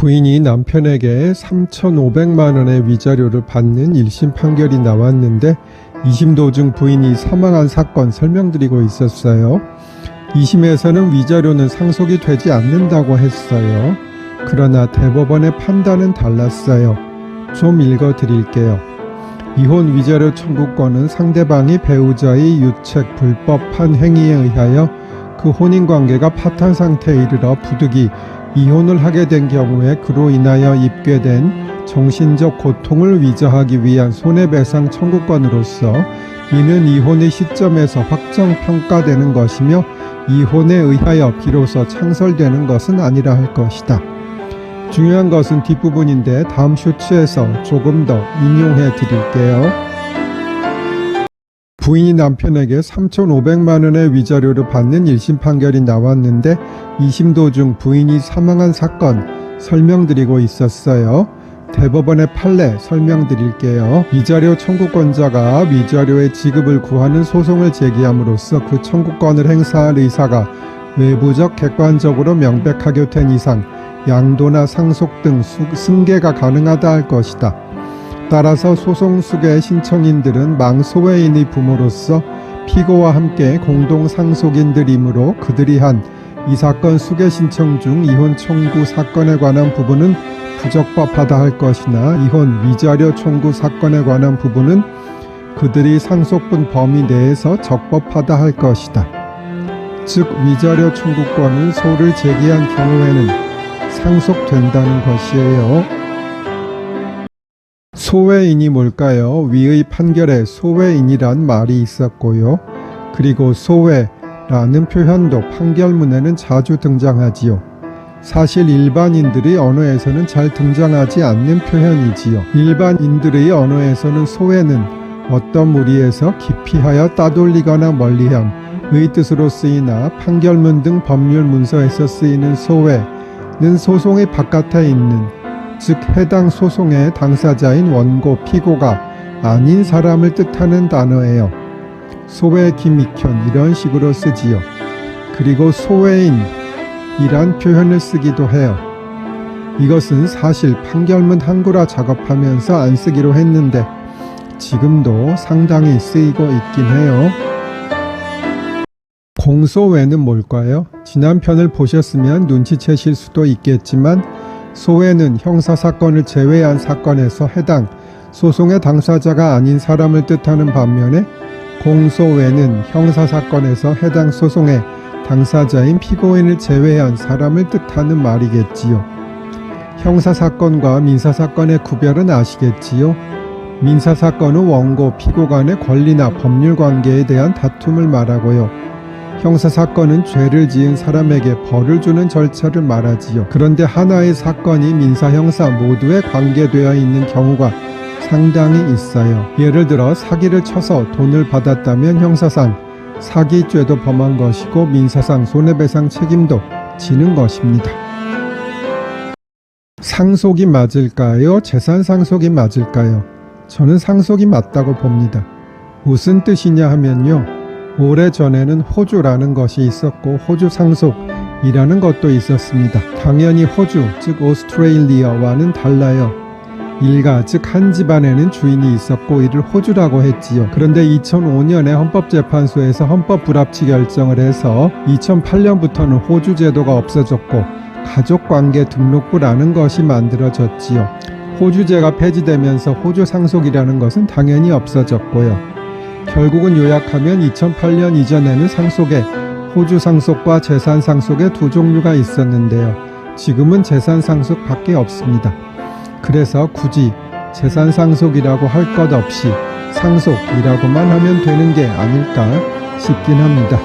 부인이 남편에게 3,500만 원의 위자료를 받는 1심 판결이 나왔는데 2심 도중 부인이 사망한 사건 설명드리고 있었어요. 2심에서는 위자료는 상속이 되지 않는다고 했어요. 그러나 대법원의 판단은 달랐어요. 좀 읽어드릴게요. 이혼 위자료 청구권은 상대방이 배우자의 유책 불법한 행위에 의하여 그 혼인관계가 파탄 상태에 이르러 부득이 이혼을 하게 된 경우에 그로 인하여 입게 된 정신적 고통을 위자하기 위한 손해배상 청구권으로서 이는 이혼의 시점에서 확정평가되는 것이며 이혼에 의하여 비로소 창설되는 것은 아니라 할 것이다. 중요한 것은 뒷부분인데 다음 쇼츠에서 조금 더 인용해 드릴게요. 부인이 남편에게 3,500만 원의 위자료를 받는 1심 판결이 나왔는데 2심 도중 부인이 사망한 사건 설명드리고 있었어요. 대법원의 판례 설명드릴게요. 위자료 청구권자가 위자료의 지급을 구하는 소송을 제기함으로써 그 청구권을 행사할 의사가 외부적 객관적으로 명백하게 된 이상 양도나 상속 등 승계가 가능하다 할 것이다. 따라서 소송 수계 신청인들은 망소외인의 부모로서 피고와 함께 공동 상속인들이므로 그들이 한 이 사건 수계 신청 중 이혼 청구 사건에 관한 부분은 부적법하다 할 것이나 이혼 위자료 청구 사건에 관한 부분은 그들이 상속분 범위 내에서 적법하다 할 것이다. 즉 위자료 청구권은 소를 제기한 경우에는 상속된다는 것이에요. 소외인이 뭘까요? 위의 판결에 소외인이란 말이 있었고요. 그리고 소외라는 표현도 판결문에는 자주 등장하지요. 사실 일반인들의 언어에서는 잘 등장하지 않는 표현이지요. 일반인들의 언어에서는 소외는 어떤 무리에서 기피하여 따돌리거나 멀리함의 뜻으로 쓰이나 판결문 등 법률 문서에서 쓰이는 소외는 소송의 바깥에 있는, 즉 해당 소송의 당사자인 원고 피고가 아닌 사람을 뜻하는 단어예요. 소외 김익현 이런 식으로 쓰지요. 그리고 소외인이란 표현을 쓰기도 해요. 이것은 사실 판결문 한글화 작업하면서 안 쓰기로 했는데 지금도 상당히 쓰이고 있긴 해요. 공소외는 뭘까요? 지난 편을 보셨으면 눈치채실 수도 있겠지만 소외는 형사사건을 제외한 사건에서 해당 소송의 당사자가 아닌 사람을 뜻하는 반면에 공소외는 형사사건에서 해당 소송의 당사자인 피고인을 제외한 사람을 뜻하는 말이겠지요. 형사사건과 민사사건의 구별은 아시겠지요? 민사사건은 원고, 피고 간의 권리나 법률관계에 대한 다툼을 말하고요. 형사사건은 죄를 지은 사람에게 벌을 주는 절차를 말하지요. 그런데 하나의 사건이 민사, 형사 모두에 관계되어 있는 경우가 상당히 있어요. 예를 들어 사기를 쳐서 돈을 받았다면 형사상 사기죄도 범한 것이고 민사상 손해배상 책임도 지는 것입니다. 상속이 맞을까요? 재산 상속이 맞을까요? 저는 상속이 맞다고 봅니다. 무슨 뜻이냐 하면요. 오래전에는 호주라는 것이 있었고 호주 상속이라는 것도 있었습니다. 당연히 호주, 즉 오스트레일리아와는 달라요. 일가, 즉 한 집안에는 주인이 있었고 이를 호주라고 했지요. 그런데 2005년에 헌법재판소에서 헌법 불합치 결정을 해서 2008년부터는 호주 제도가 없어졌고 가족관계 등록부라는 것이 만들어졌지요. 호주제가 폐지되면서 호주 상속이라는 것은 당연히 없어졌고요. 결국은 요약하면 2008년 이전에는 상속에 호주 상속과 재산 상속의 두 종류가 있었는데요. 지금은 재산 상속밖에 없습니다. 그래서 굳이 재산 상속이라고 할 것 없이 상속이라고만 하면 되는 게 아닐까 싶긴 합니다.